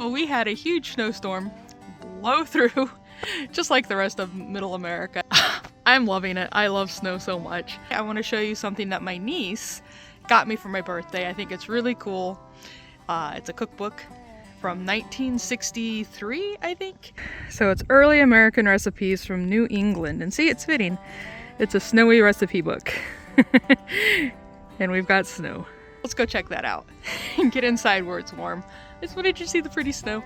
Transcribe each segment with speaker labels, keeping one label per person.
Speaker 1: Well, we had a huge snowstorm blow through, just like the rest of Middle America. I'm loving it. I love snow so much. I want to show you something that my niece got me for my birthday. I think it's really cool. It's a cookbook from 1963, I think. So it's early American recipes from New England. And see, it's fitting. It's a snowy recipe book. And we've got snow. Let's go check that out and get inside where it's warm. I just wanted you to see the pretty snow.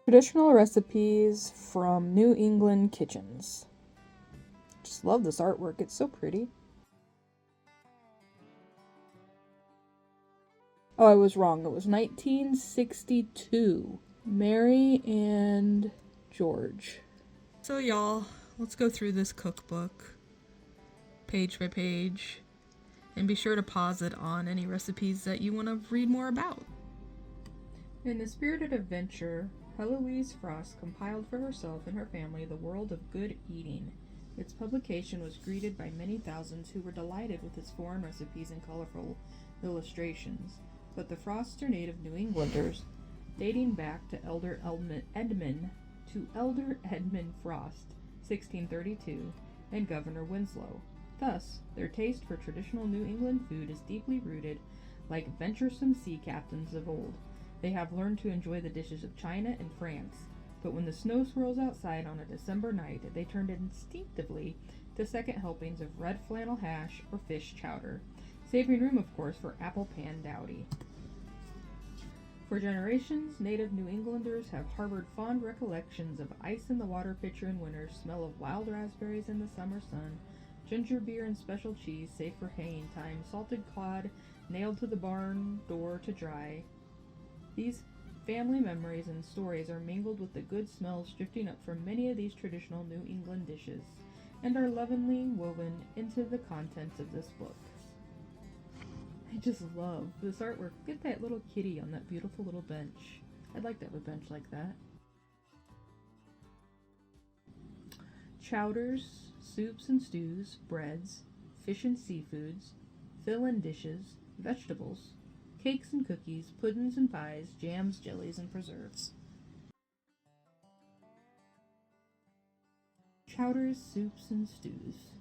Speaker 1: Traditional recipes from New England kitchens. Just love this artwork. It's so pretty. Oh, I was wrong. It was 1962. Mary and George. So y'all, let's go through this cookbook page by page and be sure to pause it on any recipes that you want to read more about. In the spirit of adventure, Heloise Frost compiled for herself and her family the world of good eating. Its publication was greeted by many thousands who were delighted with its foreign recipes and colorful illustrations. But the Frosts are native New Englanders, dating back to Elder Edmund Frost, 1632, and Governor Winslow. Thus, their taste for traditional New England food is deeply rooted, like venturesome sea captains of old. They have learned to enjoy the dishes of China and France, but when the snow swirls outside on a December night, they turn instinctively to second helpings of red flannel hash or fish chowder, saving room, of course, for apple pan dowdy. For generations, native New Englanders have harbored fond recollections of ice in the water pitcher in winter, smell of wild raspberries in the summer sun, ginger beer and special cheese safe for haying time, salted cod nailed to the barn door to dry. These family memories and stories are mingled with the good smells drifting up from many of these traditional New England dishes, and are lovingly woven into the contents of this book. I just love this artwork. Look at that little kitty on that beautiful little bench. I'd like to have a bench like that. Chowders, soups and stews, breads, fish and seafoods, fill-in dishes, vegetables, cakes and cookies, puddings and pies, jams, jellies, and preserves. Chowders, soups, and stews.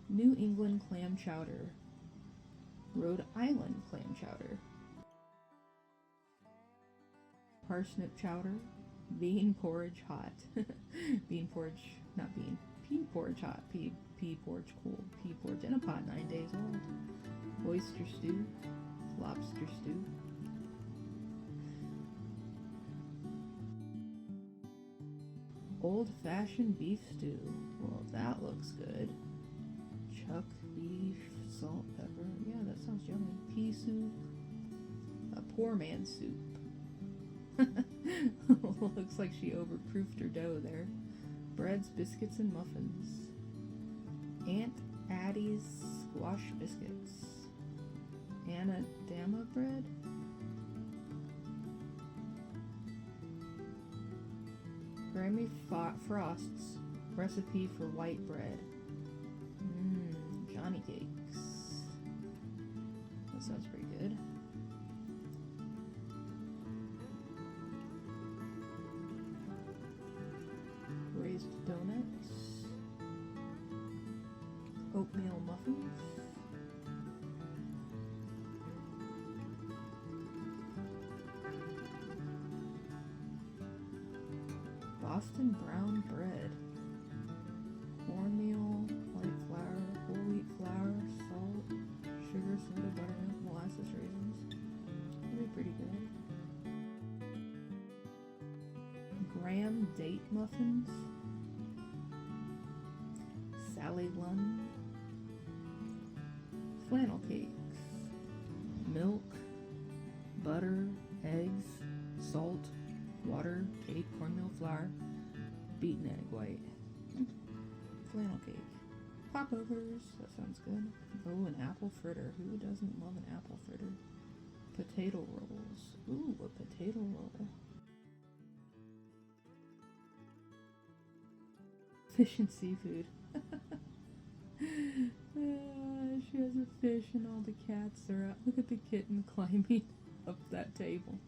Speaker 1: New England clam chowder. Rhode Island clam chowder. Parsnip chowder. Bean porridge hot. Bean porridge, not bean. Pea porridge hot. Pea porridge cold. Pea porridge in a pot 9 days old. Oyster stew. Lobster stew. Old-fashioned beef stew. Well, that looks good. Chuck beef, salt, pepper. Yeah, that sounds yummy. Pea soup. A poor man's soup. Looks like she overproofed her dough there. Breads, biscuits, and muffins. Aunt Addie's squash biscuits. Anadama bread? Grammy Frost's recipe for white bread. Johnny cakes. That sounds pretty good. Raised donuts. Oatmeal muffins. Boston brown bread. Cornmeal, white flour, whole wheat flour, salt, sugar, soda, buttermilk, molasses, raisins. That'd be pretty good. Graham date muffins. Sally Lunn. Flannel cakes. Milk, butter, eggs, salt, water, cake, cornmeal flour, beaten egg white. Flannel cake. Popovers, that sounds good. Oh, an apple fritter. Who doesn't love an apple fritter? Potato rolls. Ooh, a potato roll. Fish and seafood. She has a fish and all the cats are out. Look at the kitten climbing up that table.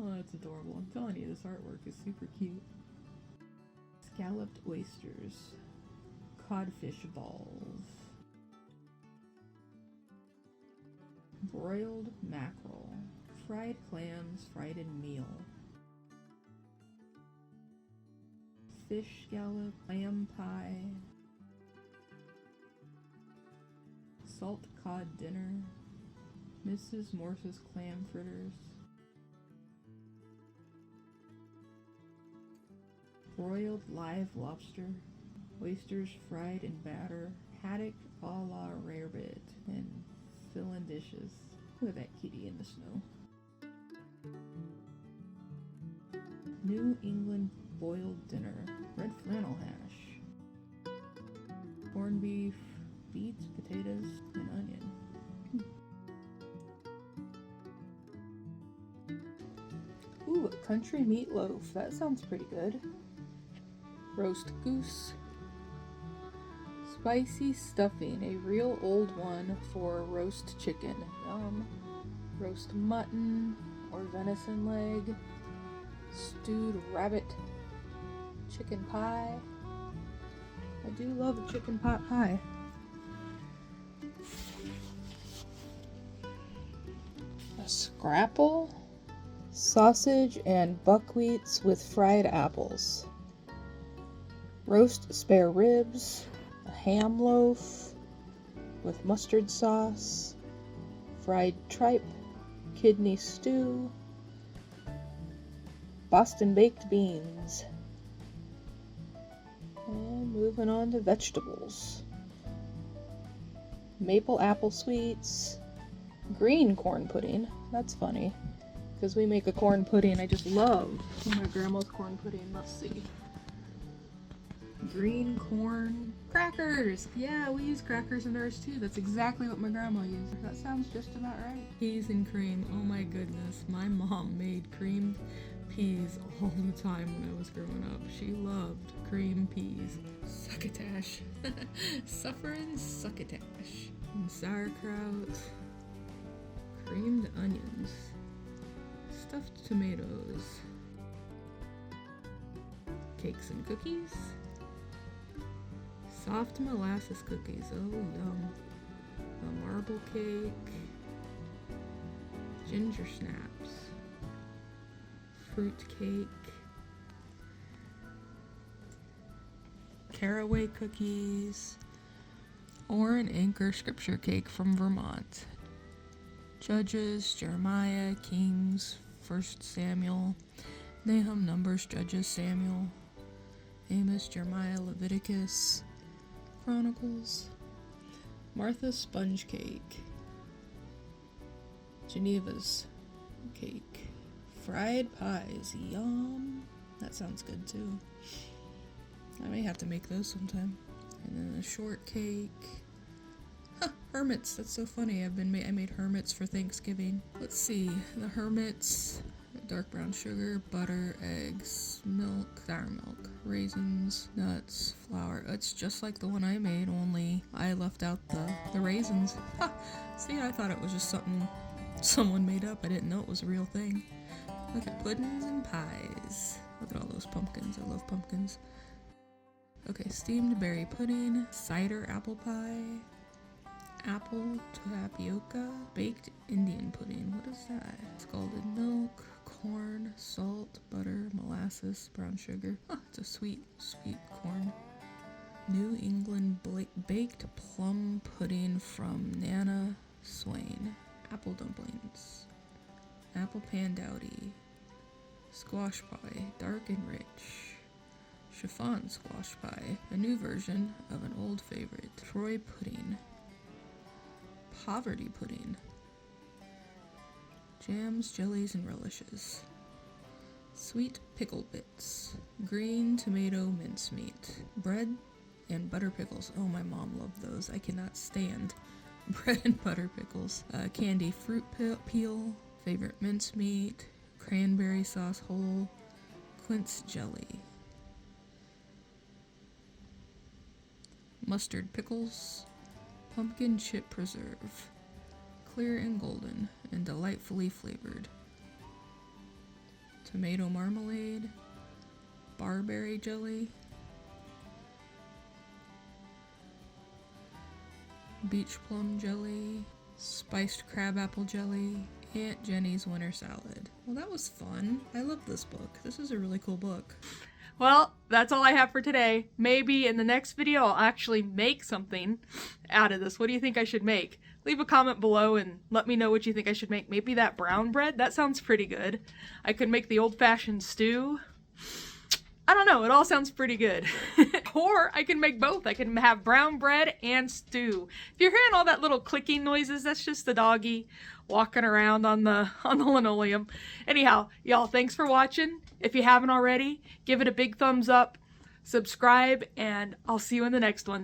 Speaker 1: Oh, that's adorable. I'm telling you, this artwork is super cute. Scalloped oysters. Codfish balls. Broiled mackerel. Fried clams fried in meal. Fish scallop, clam pie. Salt cod dinner. Mrs. Morse's clam fritters. Broiled live lobster. Oysters fried in batter. Haddock a la rarebit. And filling dishes. Look at that kitty in the snow. New England boiled dinner. Red flannel hash. Corned beef, beets, potatoes, and onion. Ooh, a country meatloaf. That sounds pretty good. Roast goose. Spicy stuffing, a real old one for roast chicken. Yum. Roast mutton or venison leg. Stewed rabbit. Chicken pie. I do love a chicken pot pie. A scrapple. Sausage and buckwheats with fried apples. Roast spare ribs. A ham loaf with mustard sauce. Fried tripe. Kidney stew. Boston baked beans. And moving on to vegetables. Maple apple sweets. Green corn pudding. That's funny, because we make a corn pudding I just love. My grandma's corn pudding. Let's see. Green corn crackers. Yeah, we use crackers in ours too. That's exactly what my grandma used. That sounds just about right. Peas and cream. Oh my goodness. My mom made creamed peas all the time when I was growing up. She loved cream peas. Succotash. Suffering succotash. And sauerkraut. Creamed onions. Stuffed tomatoes. Cakes and cookies. Soft molasses cookies. Oh, yum. A marble cake. Ginger snaps. Fruit cake. Caraway cookies. Or an Anchor scripture cake from Vermont. Judges, Jeremiah, Kings, 1 Samuel, Nahum, Numbers, Judges, Samuel, Amos, Jeremiah, Leviticus, Chronicles, Martha's sponge cake, Geneva's cake, fried pies, yum. That sounds good too. I may have to make those sometime. And then a shortcake. Huh, hermits. That's so funny. I made hermits for Thanksgiving. Let's see. The hermits. Dark brown sugar, butter, eggs, milk, sour milk, raisins, nuts, flour. It's just like the one I made, only I left out the raisins. Ha! See, I thought it was just something someone made up. I didn't know it was a real thing. Look at puddings and pies. Look at all those pumpkins. I love pumpkins. Okay, steamed berry pudding, cider apple pie, apple tapioca, baked Indian pudding. What is that? Scalded milk, corn, salt, butter, molasses, brown sugar. Huh, it's a sweet corn. New England baked plum pudding from Nana Swain. Apple dumplings, apple pandowdy, squash pie, dark and rich. Chiffon squash pie, a new version of an old favorite. Troy pudding. Poverty pudding. Jams, jellies, and relishes. Sweet pickle bits. Green tomato mincemeat. Bread and butter pickles. Oh, my mom loved those. I cannot stand bread and butter pickles. Candy fruit peel. Favorite mincemeat. Cranberry sauce whole. Quince jelly. Mustard pickles, pumpkin chip preserve, clear and golden and delightfully flavored. Tomato marmalade, barberry jelly, beach plum jelly, spiced crabapple jelly, Aunt Jenny's winter salad. Well, that was fun. I love this book. This is a really cool book. Well, that's all I have for today. Maybe in the next video I'll actually make something out of this. What do you think I should make? Leave a comment below and let me know what you think I should make. Maybe that brown bread? That sounds pretty good. I could make the old-fashioned stew. I don't know, it all sounds pretty good. Or I can make both. I can have brown bread and stew. If you're hearing all that little clicking noises, that's just the doggy walking around on the linoleum. Anyhow, y'all, thanks for watching. If you haven't already, give it a big thumbs up, subscribe, and I'll see you in the next one.